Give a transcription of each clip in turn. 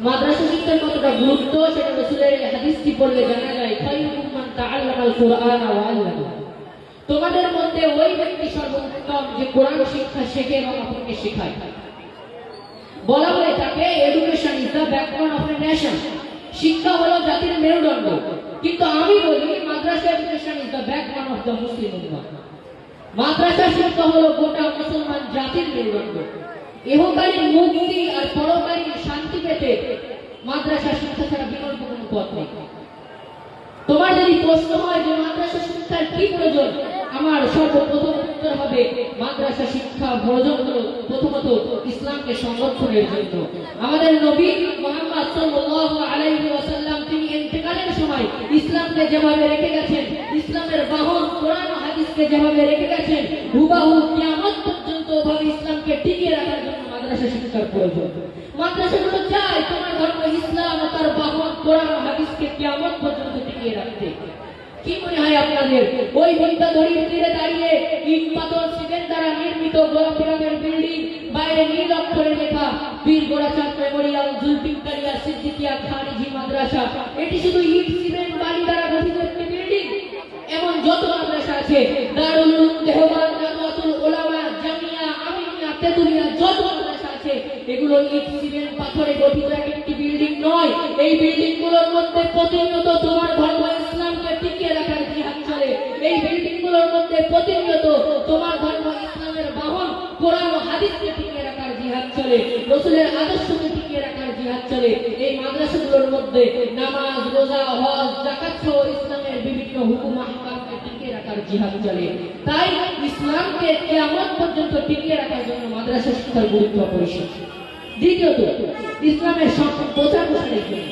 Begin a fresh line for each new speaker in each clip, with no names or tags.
মাদ্রাসা শিক্ষার কতটা গুরুত্ব সেটা রাসূলের হাদিসটি পড়লে জানা যায়। খায়রুকুম মান তাআল্লামাল কুরআন ওয়া আল্লামা। তোমাদের মধ্যে ওই ব্যক্তি সর্বোত্তম যে কোরআন শিক্ষা শেখে এবং অপরকে শেখায়। বলা হয়ে থাকে education is the backbone of a nation. শিক্ষা হলো জাতির মেরুদণ্ড, কিন্তু আমি বলি মাদ্রাসা education is the backbone of the Muslim উম্মাহ। মাদ্রাসা শিক্ষা হলো গোটা মুসলমান জাতির মেরুদণ্ড। ইহকালীন মুক্তি আর পরকালীন শান্তি পেতে মাদ্রাসা শিক্ষা ছাড়া বিকল্প কোনো পথ নেই। তোমার যদি প্রশ্ন হয় যে মাদ্রাসা শিক্ষার কি প্রয়োজন, আমার সর্বপ্রথম উত্তর হবে মাদ্রাসা শিক্ষা প্রয়োজন হলো প্রথমত ইসলামকে সংরক্ষণের জন্য। আমাদের নবী মুহাম্মদ সাল্লাল্লাহু আলাইহি ওয়াসাল্লাম তিনি ইন্তেকালের সময় ইসলামকে যেভাবে রেখে গেছেন, ইসলামের বাহন কোরআন ও হাদিসকে যেভাবে রেখে গেছেন, হুবহু কিয়ামত পর্যন্ত ওভাবে ইসলামকে টিকিয়ে রাখার জন্য মাদ্রাসা শিক্ষার প্রয়োজন। মাদ্রাসাগুলো চায় তোমার ধর্ম ইসলাম ও তার বাহন কোরআন ও হাদিসকে কিয়ামত পর্যন্ত টিকিয়ে রাখতে। কি মনে হয় আপনাদের ওই বিদ্যাধরীর তীরে দাঁড়িয়ে ইট পাথর সিমেন্ট দ্বারা নির্মিত গোলাপি রঙের বিল্ডিং, বাইরে নীল অক্ষরে লেখা বীর গোরাচাঁদ মেমোরিয়াল জুলফিকারিয়া সিদ্দিকিয়া খারিজি মাদ্রাসা, এটি শুধু ইট সিমেন্ট বালি দ্বারা গঠিত একটি বিল্ডিং? এমন যত মাদ্রাসা আছে, দারুল উলুম দেওবন্দ, জামিয়াতুল উলামা, জামিয়া আমিনিয়া, তেতুলিয়া, যত মাদ্রাসা আছে এগুলো ইট সিমেন্ট পাথরে গঠিত একটি বিল্ডিং নয়। এই বিল্ডিং গুলোর মধ্যে প্রতিনিয়ত তোমার ধর্ম ইসলামকে টিকিয়ে রাখার জিহাদ চলে। এই বিল্ডিং গুলোর মধ্যে প্রতিনিয়ত তোমার ধর্ম ইসলামের বাহন কোরআন ও হাদিসকে টিকিয়ে রাখার জিহাদ চলে, রাসূলের আদর্শকে টিকিয়ে রাখার জিহাদ চলে। এই মাদ্রাসাগুলোর মধ্যে নামাজ, রোজা, হজ, যাকাত সহ ইসলামের বিভিন্ন হুকুম আহকামকে টিকিয়ে রাখার জিহাদ চলে। তাই ইসলামকে কিয়ামত পর্যন্ত টিকিয়ে রাখার জন্য মাদ্রাসা শিক্ষার গুরুত্ব অপরিসীম। দ্বিতীয়ত, ইসলামের প্রচার প্রসারের জন্য।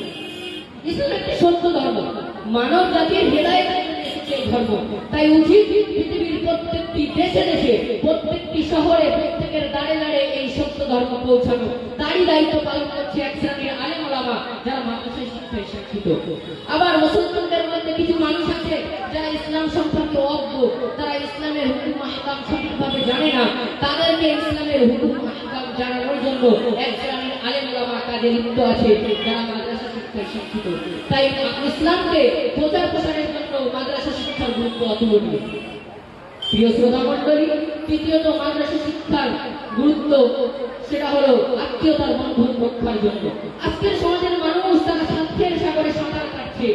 ইসলাম একটি সত্য ধর্ম, মানব জাতির হেদায়েতের জন্য এসেছে এই ধর্ম। তাই উচিত পৃথিবীর প্রত্যেকটি দেশে দেশে, প্রত্যেকটি শহরে, প্রত্যেকের দাঁড়ে দাঁড়ে এই সত্য ধর্ম পৌঁছানো। তারই দায়িত্ব পালন করছে এক শ্রেণীর আলেম ওলামা যারা মাদ্রাসায় শিক্ষায় শিক্ষিত। আবার মুসলমানদের মধ্যে কিছু মানুষ আছে যারা ইসলাম সম্পর্কে অজ্ঞ, তারা ইসলামের হুকুম আহকাম সঠিকভাবে জানে না। তাদেরকে ইসলামের হুকুম আহকাম জানানোর জন্য এক শ্রেণীর আলেম ওলামা কাজে লিপ্ত আছে যারা মাদ্রাসা শিক্ষায় শিক্ষিত। তাই ইসলামকে প্রচার প্রসারের জন্য মাদ্রাসা শিক্ষার গুরুত্ব অতুলনীয়। প্রিয় শ্রোতা মণ্ডলী, তৃতীয়ত মাদ্রাসা শিক্ষার গুরুত্ব সেটা হলো আত্মীয়তার বন্ধন রক্ষার জন্য। আজকের সমাজের মানুষ তারা স্বার্থের সাগরে সাঁতার কাটছে।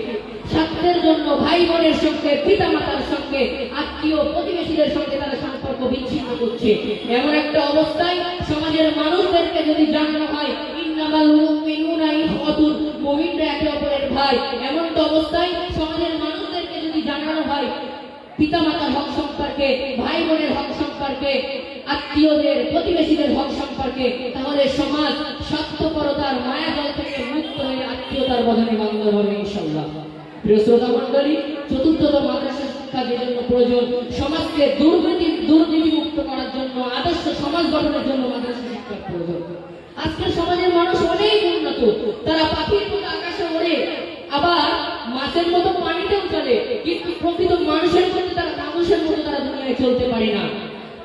স্বার্থের জন্য ভাই বোনের সঙ্গে, পিতা মাতার সঙ্গে, আত্মীয় প্রতিবেশীদের সঙ্গে তারা সম্পর্ক বিচ্ছিন্ন করছে। এমন একটা অবস্থায় সমাজের মানুষদেরকে যদি জানানো হয় ইন্নামাল মুমিনুনা ইখওয়াতুন, মুমিনরা একে অপরের ভাই, এমন তো অবস্থায় সমাজের মানুষদেরকে যদি জানানো হয় পিতামাতার হক সম্পর্কে, ভাই বোনের হক সম্পর্কে, আত্মীয়দের প্রতিবেশীদের হক সম্পর্কে, তাহলে সমাজ স্বার্থপরতার মায়াজাল থেকে মুক্ত হয়ে আত্মীয়তার বন্ধনে বান্ধব হবে ইনশাআল্লাহ। প্রিয় শ্রোতা মণ্ডলী, চতুর্থত মাদ্রাসা শিক্ষা যে জন্য প্রয়োজন, সমাজকে দুর্নীতি মুক্ত করার জন্য, আদর্শ সমাজ গঠনের জন্য মাদ্রাসা শিক্ষার প্রয়োজন। আজকের সমাজের মানুষ অনেক উন্নত, তারা পাখির মতো আকাশে ওড়ে, আবার মাছের মতো পানিতেও চলে, কিন্তু প্রকৃত মানুষের মতো তারা মানুষের মতো তারা দুনিয়ায় চলতে পারে না।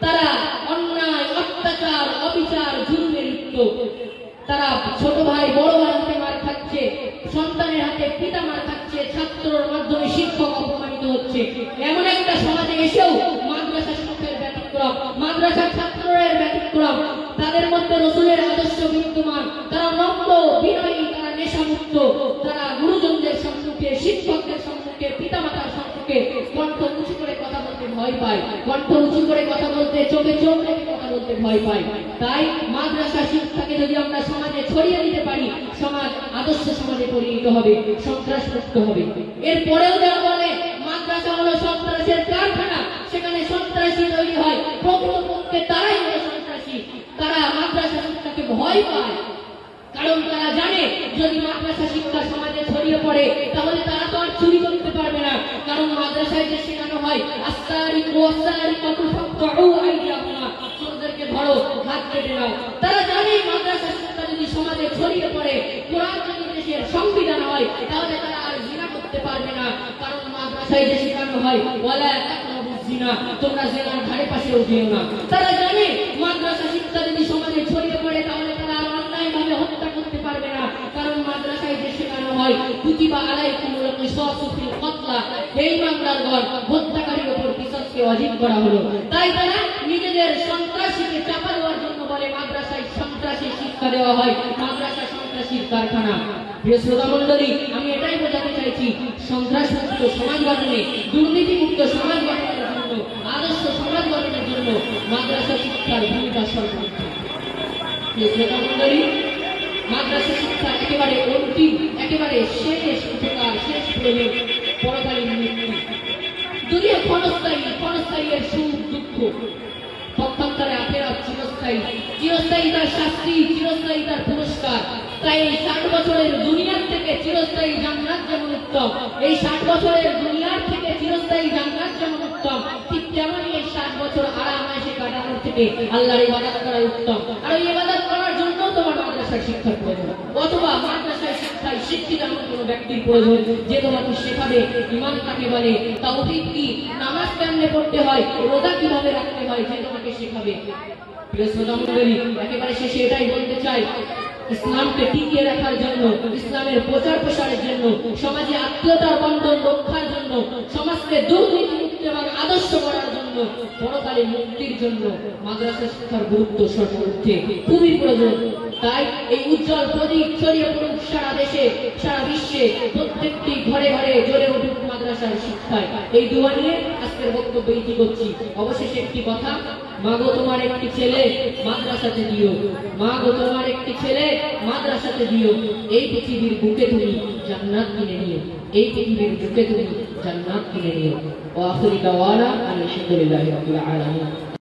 তারা অন্যায়, অত্যাচার, অবিচার, জুলুমে লিপ্ত। তারা ছোট ভাই বড় ভাই হাতে মার খাচ্ছে, সন্তানের হাতে পিতা মার খাচ্ছে, ছাত্রর মাধ্যমে শিক্ষক অপমানিত হচ্ছে। এমন একটা সমাজে এসেও মাদ্রাসা শিক্ষার ব্যতিক্রম, মাদ্রাসার ছাত্রের ব্যতিক্রম। তাদের মধ্যে রাসূলের আদর্শ বিদ্যমান। তারা নম্র, বিনয়ী, তারা নেশামুক্ত। তারা গুরুজনদের সম্মুখে, শিক্ষকদের সম্মুখে, পিতামাতার সম্মুখে কণ্ঠ উঁচু করে কথা বলতে ভয় পায়, কণ্ঠ উঁচু করে কথা বলতে, চোখে চোখ রেখে কথা বলতে ভয় পায়। তাই মাদ্রাসা শিক্ষাকে যদি আমরা সমাজে ছড়িয়ে দিতে পারি, সমাজ আদর্শ সমাজে পরিণত হবে, সন্ত্রাসমুক্ত হবে। এরপরেও যারা বলে মাদ্রাসা হলো সন্ত্রাসের কারখানা, সেখানে সন্ত্রাসী তৈরি হয়, প্রকৃতপক্ষে তারাই হলো সন্ত্রাসী। তারা মাদ্রাসা শিক্ষাকে ভয় পায়, কারণ তারা জানে যদি মাদ্রাসা শিক্ষা সমাজে ছড়িয়ে পড়ে তাহলে তারা তো আর চুরি করতে পারবে না। কারণ মাদ্রাসায় যে শেখানো হয় আস-সারিকু ওয়াস-সারিকাতু ফাকতাউ আইদিয়াহুমা, চোরদেরকে ধরো, হাত কেটে নাও। তারা জানে মাদ্রাসা শিক্ষা যদি সমাজে ছড়িয়ে পড়ে, কোরআন যদি দেশের সংবিধান হয়, তাহলে তারা আর জিনা করতে পারবে না। কারণ মাদ্রাসায় যে শেখানো হয় ওয়ালা তাকরাবুজ জিনা, তোমরা জিনার ধারে পাশেও যেও না। তারা জানে মাদ্রাসা শিক্ষা যদি সমাজে ছড়িয়ে পড়ে তাহলে তারা অন্যায়ভাবে হত্যা করতে পারবে না। কারণ হয় কুতিবা আলাইকুমুল কিসাসু ফিল কতলা, হে ঈমানদারগণ হত্যাকারীর উপর কিসাসকে ওয়াজিব করা হলো। তাই তারা নিজেদের সন্ত্রাসীকে চাপা দেওয়ার জন্য বলে মাদ্রাসায় সন্ত্রাসী শিক্ষা দেওয়া হয়, মাদ্রাসা সন্ত্রাসীর কারখানা। প্রিয় শ্রোতা মণ্ডলী, আমি এটাই বোঝাতে চাইছি, সন্ত্রাসমুক্ত সমাজ গঠনে, দুর্নীতিমুক্ত সমাজ গঠনের জন্য, আদর্শ সমাজ গঠনের জন্য মাদ্রাসা শিক্ষার ভূমিকা সর্বোচ্চ। প্রিয় শ্রোতা মণ্ডলী, মাদ্রাসা শিক্ষা একেবারে অন্তিম, একেবারে শেষ উপকার, শেষ প্রয়োজন পরকালীন মুক্তি। দুনিয়া ক্ষণস্থায়ী, ক্ষণস্থায়ী এর সুখ দুঃখ, পক্ষান্তরে আখিরাত চিরস্থায়ী, চিরস্থায়ী তার শাস্তি, চিরস্থায়ী তার পুরস্কার। তাই এই 60 বছরের দুনিয়ার থেকে চিরস্থায়ী জান্নাত যেমন উত্তম, এই 60 বছরের দুনিয়ার থেকে চিরস্থায়ী জান্নাত যেমন উত্তম, ঠিক তেমনই এই 60 বছর আরাম-আয়েশে কাটানোর থেকে আল্লাহর ইবাদত করা উত্তম। আর এই ইবাদত করার জন্য তোমার মাদ্রাসার শিক্ষার প্রয়োজন, অথবা মাদ্রাসার শিক্ষায় শিক্ষিত এমন কোনো ব্যক্তির প্রয়োজন যে তোমাকে শেখাবে ঈমান কাকে বলে, তাওহীদ কি, নামাজ কেমনে পড়তে হয়, রোজা কিভাবে রাখতে হয়, যে তোমাকে শেখাবে। প্রিয় শ্রোতা মণ্ডলী, একেবারে শেষে এটাই বলতে চাই, ইসলামকে টিকিয়ে রাখার জন্য, ইসলামের প্রচার প্রসারের জন্য, সমাজে আত্মীয়তার বন্ধন রক্ষার জন্য, সমাজকে দুর্নীতিমুক্ত এবং আদর্শ করার জন্য, পরকালে মুক্তির জন্য মাদ্রাসা শিক্ষার গুরুত্ব সর্বোচ্চে খুবই প্রয়োজন। তাই এই উজ্জ্বল প্রদীপ ছড়িয়ে পড়ুক সারা দেশে, সারা বিশ্বে, প্রত্যেকটি ঘরে ঘরে জ্বলে উঠুক মাদ্রাসার শিক্ষায়। এই দোয়া নিয়ে আজকের বক্তব্য ইতি করছি। অবশেষে একটি কথা, মাগো তোমার একটি ছেলে মাদ্রাসাতে দিও, মাগো তোমার একটি ছেলে মাদ্রাসাতে দিও, এই পৃথিবীর বুকে তুমি জান্নাত কিনে নিও, এই পৃথিবীর বুকে তুমি জান্নাত কিনে নিও। ওয়া আখিরু দাওয়ানা আলহামদুলিল্লাহি রাব্বিল আলামিন।